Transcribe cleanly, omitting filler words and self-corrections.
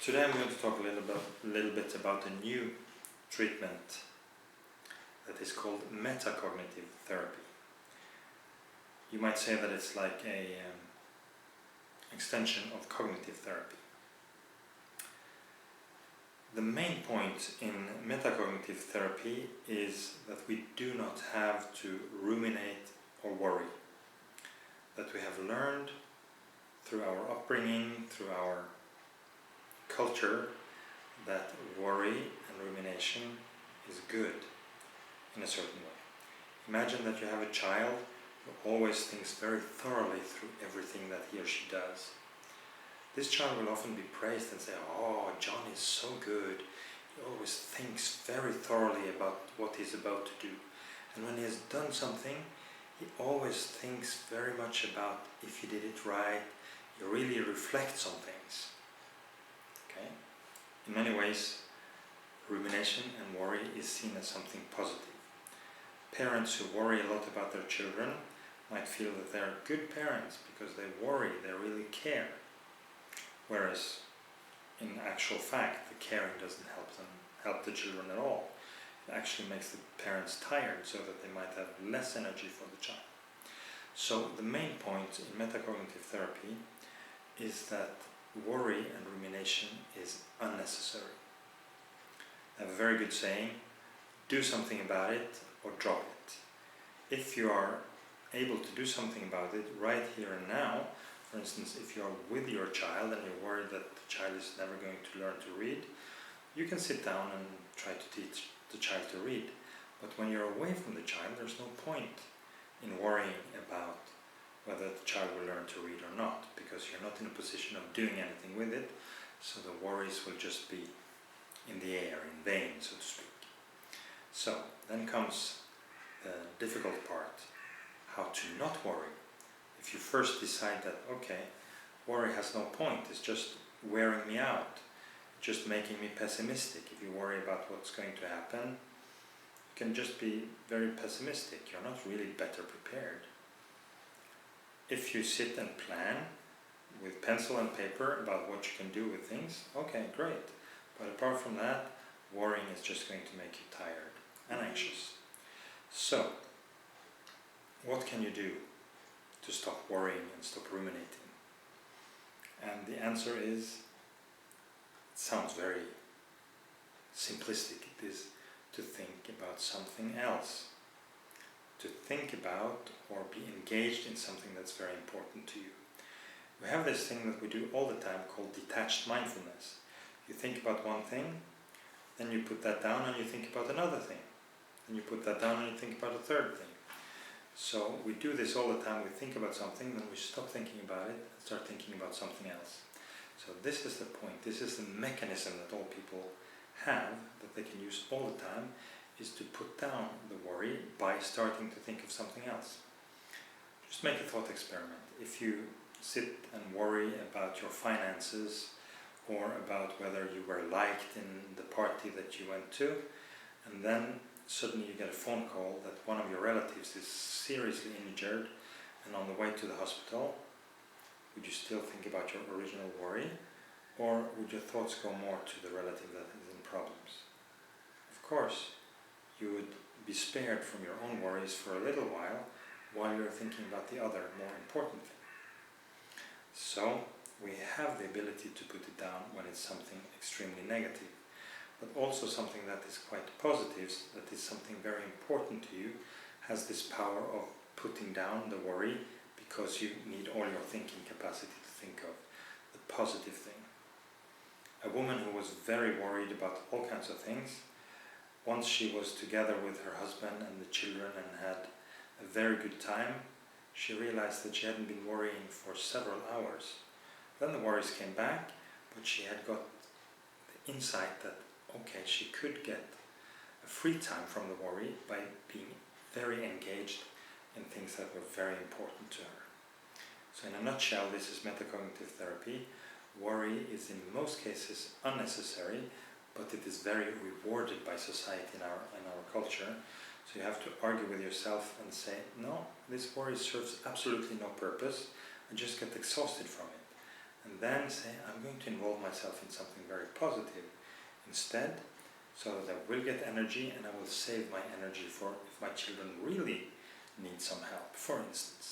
Today I'm going to talk a little bit about a new treatment that is called metacognitive therapy. You might say that it's like a extension of cognitive therapy. The main point in metacognitive therapy is that we do not have to ruminate or worry. That we have learned through our upbringing, through our culture, that worry and rumination is good in a certain way. Imagine that you have a child who always thinks very thoroughly through everything that he or she does. This child will often be praised and say, "Oh, John is so good. He always thinks very thoroughly about what he's about to do. And when he has done something, he always thinks very much about if he did it right. He really reflects on things." Okay? In many ways, rumination and worry is seen as something positive. Parents who worry a lot about their children might feel that they are good parents because they worry, they really care. Whereas, in actual fact, the caring doesn't help the children at all. It actually makes the parents tired so that they might have less energy for the child. So the main point in metacognitive therapy is that worry and rumination is unnecessary. I have a very good saying: do something about it or drop it. If you are able to do something about it right here and now, for instance, if you're with your child and you're worried that the child is never going to learn to read, you can sit down and try to teach the child to read. But when you're away from the child, there's no point in worrying about whether the child will learn to read or not, because you're not in a position of doing anything with it, so the worries will just be in the air, in vain, so to speak. So, then comes the difficult part: how to not worry. If you first decide that, okay, worry has no point, it's just wearing me out, just making me pessimistic. If you worry about what's going to happen, you can just be very pessimistic. You're not really better prepared. If you sit and plan with pencil and paper about what you can do with things, okay, great. But apart from that, worrying is just going to make you tired and anxious. So, what can you do to stop worrying and stop ruminating? And the answer is, it sounds very simplistic, it is to think about something else. To think about or be engaged in something that's very important to you. We have this thing that we do all the time called detached mindfulness. You think about one thing, then you put that down and you think about another thing. Then you put that down and you think about a third thing. So we do this all the time. We think about something, then we stop thinking about it and start thinking about something else. So this is the point, this is the mechanism that all people have, that they can use all the time, is to put down the worry by starting to think of something else. Just make a thought experiment. If you sit and worry about your finances or about whether you were liked in the party that you went to, and then suddenly you get a phone call that one of your relatives is seriously injured and on the way to the hospital, would you still think about your original worry, or would your thoughts go more to the relative that is in problems? Of course, you would be spared from your own worries for a little while you're thinking about the other, more important thing. So, we have the ability to put it down when it's something extremely negative, but also something that is quite positive, that is something very important to you, has this power of putting down the worry because you need all your thinking capacity to think of the positive thing. A woman who was very worried about all kinds of things, once she was together with her husband and the children and had a very good time, she realized that she hadn't been worrying for several hours. Then the worries came back, but she had got the insight that, okay, she could get a free time from the worry by being very engaged in things that were very important to her. So in a nutshell, this is metacognitive therapy. Worry is in most cases unnecessary, but it is very rewarded by society in our culture. So you have to argue with yourself and say, no, this worry serves absolutely no purpose. I just get exhausted from it. and then say, I'm going to involve myself in something very positive instead, so that I will get energy and I will save my energy for if my children really need some help, for instance.